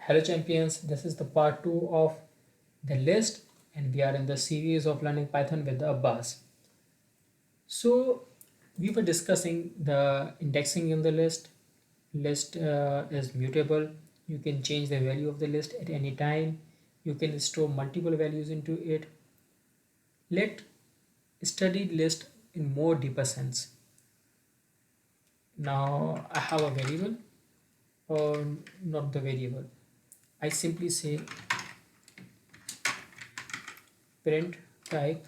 Hello champions, this is the part 2 of the list and we are in the series of learning Python with Abbas. So we were discussing the indexing in the list. List is mutable. You can change the value of the list at any time. You can store multiple values into it. Let study list in more deeper sense. Now I have a variable or not the variable. I simply say print type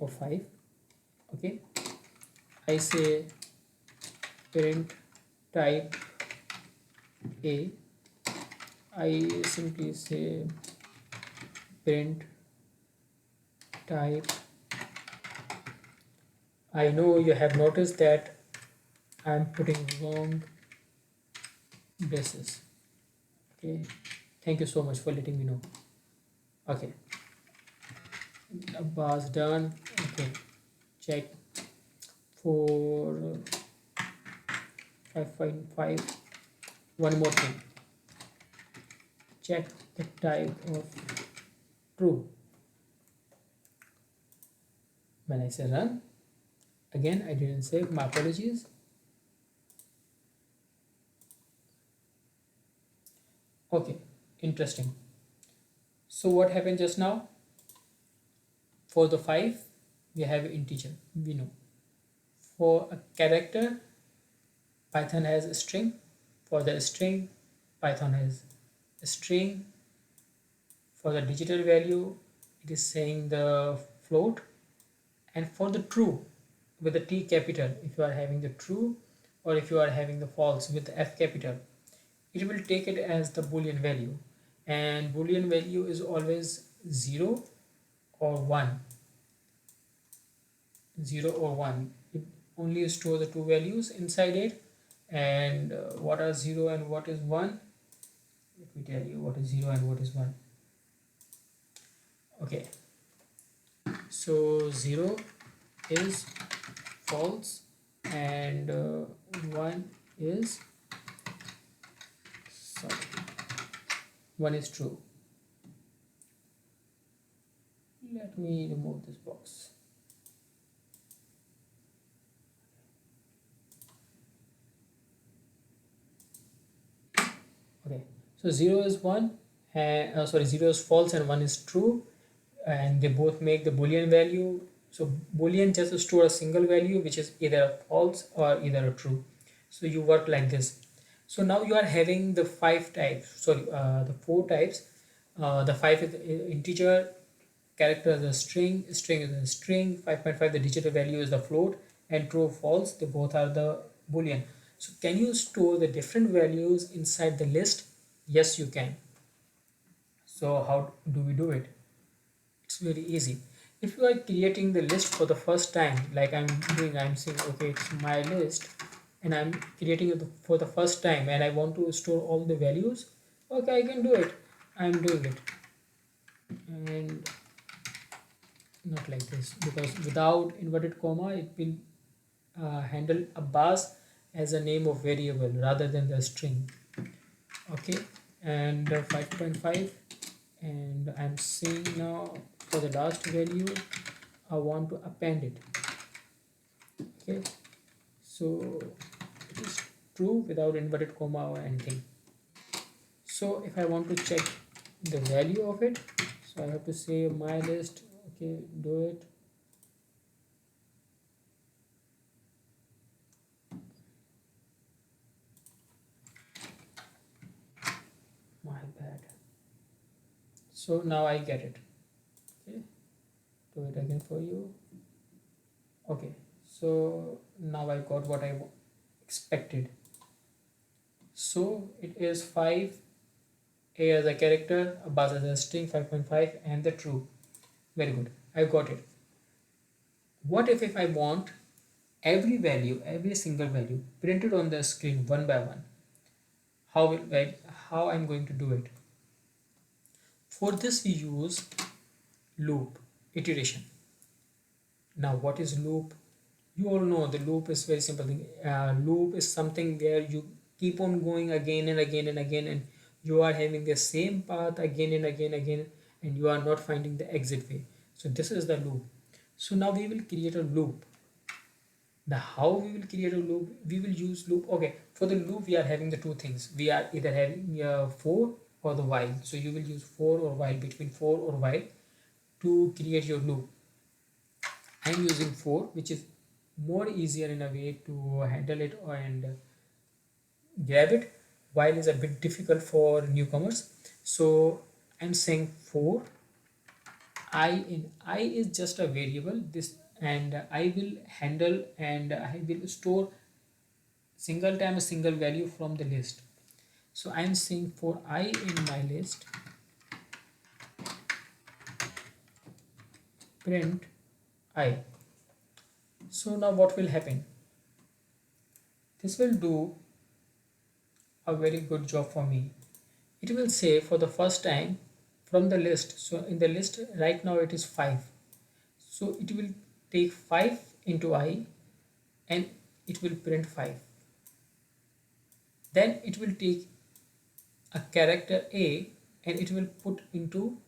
of 5. Okay, I say print type a. I simply say print type. I know you have noticed that I'm putting wrong braces. Okay, thank you so much for letting me know. Okay, bars done. Okay, check for 5.5. One more thing, check the type of true. When I say run, again I didn't save, my apologies. Okay, interesting. So what happened just now? For the 5 we have integer, we know. For a character, Python has a string. For the string, Python has a string. For the digital value, it is saying the float. And for the true, with the T capital, if you are having the true, or if you are having the false with the F capital, it will take it as the boolean value. And boolean value is always 0 or 1. 0 or 1. It only stores the two values inside it. And what are 0 and what is 1? Let me tell you what is 0 and what is 1. Okay, so 0 is false and 1 is, sorry, 1 is true. Let me remove this box. Okay, so 0 is 1 and 0 is false and 1 is true, and they both make the boolean value. So boolean just store a single value which is either a false or either a true. So you work like this. So now you are having the 5 types, sorry, the 4 types. The 5 is integer, character is a string, string is a string, 5.5 the digital value is the float, and true or false they both are the boolean. So can you store the different values inside the list? Yes, you can. So how do we do it? It's very easy. If you are creating the list for the first time, like I'm doing, I'm saying okay, it's my list and I'm creating it for the first time and I want to store all the values. Okay, I can do it. I'm doing it. And not like this, because without inverted comma it will handle a bus as a name of variable rather than the string. Okay, and 5.5, and I'm saying now for the last value I want to append it. Okay, so it is true without inverted comma or anything. So if I want to check the value of it, so I have to say my list. Okay, do it. My bad. So now I get it. Okay, do it again for you. Okay, so now I got what I expected. So it is 5, a as a character, a bus as a string, 5.5, and the true. Very good, I got it. What if I want every value, every single value printed on the screen one by one? How I'm going to do it? For this we use loop iteration. Now what is loop? You all know the loop is very simple thing. Loop is something where you keep on going again and again and again, and you are having the same path again and again, and you are not finding the exit way. So this is the loop. So now we will create a loop. The how we will create a loop, we will use loop. Okay, for the loop we are having the two things. We are either having for or the while. So you will use for or while, between for or while, to create your loop. I am using for, which is more easier in a way to handle it and grab it. While is a bit difficult for newcomers. So I'm saying for I in I is just a variable this, and I will handle and I will store single time a single value from the list. So I'm saying for I in my list, print I. So now what will happen? This will do a very good job for me. It will say for the first time from the list. So in the list right now it is 5. So it will take 5 into I and it will print 5. Then it will take a character A and it will put into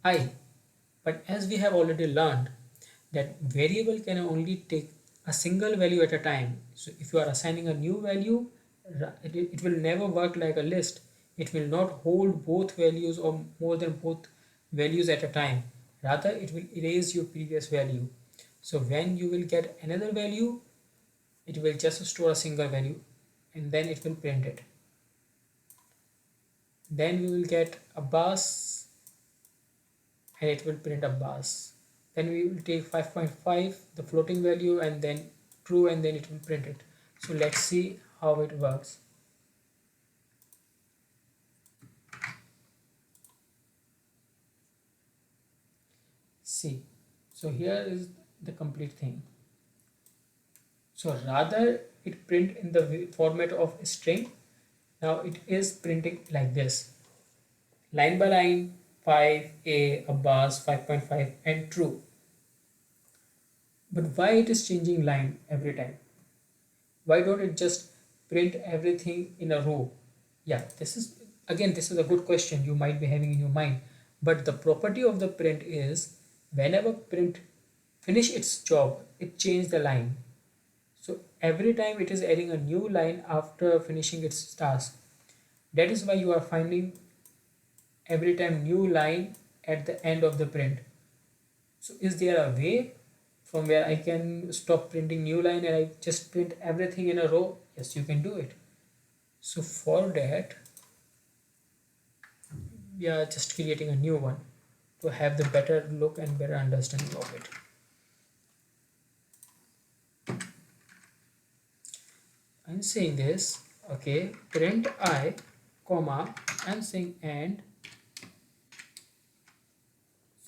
I. But as we have already learned that variable can only take a single value at a time. So if you are assigning a new value, it will never work like a list. It will not hold both values or more than both values at a time. Rather, it will erase your previous value. So when you will get another value, it will just store a single value and then it will print it. Then we will get a bus and it will print a bus. Then we will take 5.5, the floating value, and then true, and then it will print it. So let's see how it works. See, so here is the complete thing. So rather it print in the format of string, now it is printing like this, line by line, 5a, a bus, 5.5, and true. But why it is changing line every time? Why don't it just print everything in a row? Yeah, this is a good question you might be having in your mind. But the property of the print is whenever print finish its job, it changes the line. So every time it is adding a new line after finishing its task. That is why you are finding every time new line at the end of the print. So is there a way from where I can stop printing new line and I just print everything in a row? Yes, you can do it. So for that, we are just creating a new one to have the better look and better understanding of it. I'm saying this, okay, print I, comma, I'm saying and.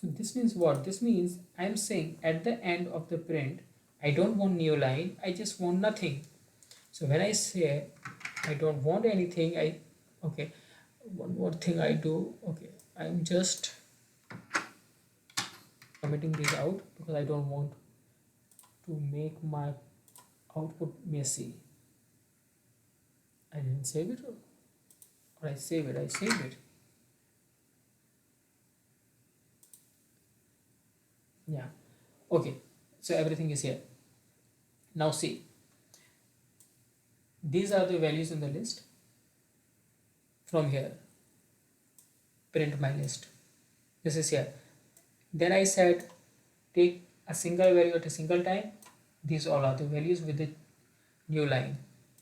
So this means what? This means I'm saying at the end of the print, I don't want new line, I just want nothing. So when I say I don't want anything, okay, one more thing I do, okay, I'm just commenting this out because I don't want to make my output messy. I didn't save it, or I saved it. Yeah, okay, so everything is here. Now see, these are the values in the list. From here, print my list. This is here. Then I said take a single value at a single time. These all are the values with the new line.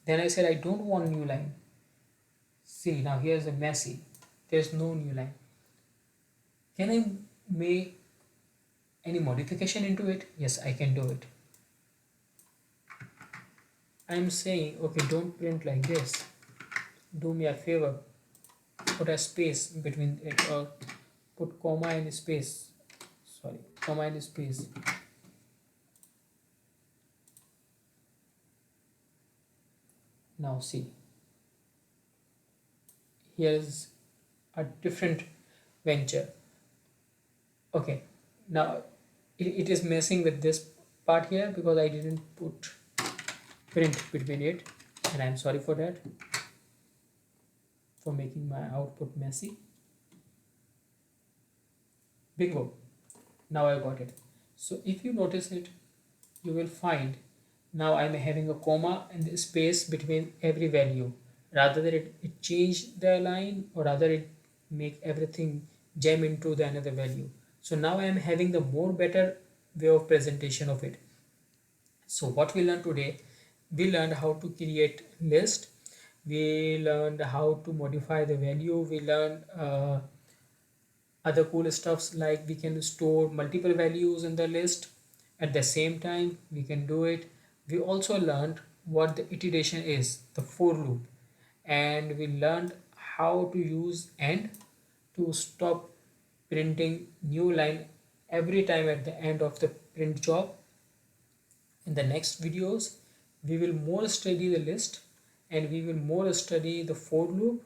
Then I said I don't want new line. See, now here's a messy. There's no new line. Can I make any modification into it? Yes, I can do it. I'm saying, okay, don't print like this. Do me a favor. Put a space between it, or put comma and space. Sorry, comma and space. Now see, here is a different venture. Okay, now it is messing with this part here because I didn't put print between it, and I'm sorry for that. for making my output messy. Bingo, now I got it. So if you notice it, you will find now I'm having a comma and the space between every value, rather than it change the line, or rather it make everything jam into the another value. So now I am having the more better way of presentation of it. So what we learned today, we learned how to create list, we learned how to modify the value, we learned other cool stuffs like we can store multiple values in the list at the same time, we can do it. We also learned what the iteration is, the for loop, and we learned how to use and to stop printing new line every time at the end of the print job. In the next videos, we will more study the list, and we will more study the for loop,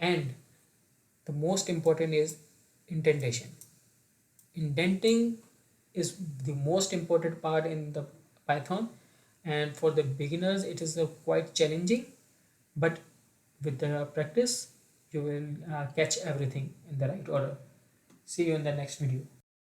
and the most important is indentation. Indenting is the most important part in the Python, and for the beginners it is quite challenging, but with the practice you will catch everything in the right order. See you in the next video.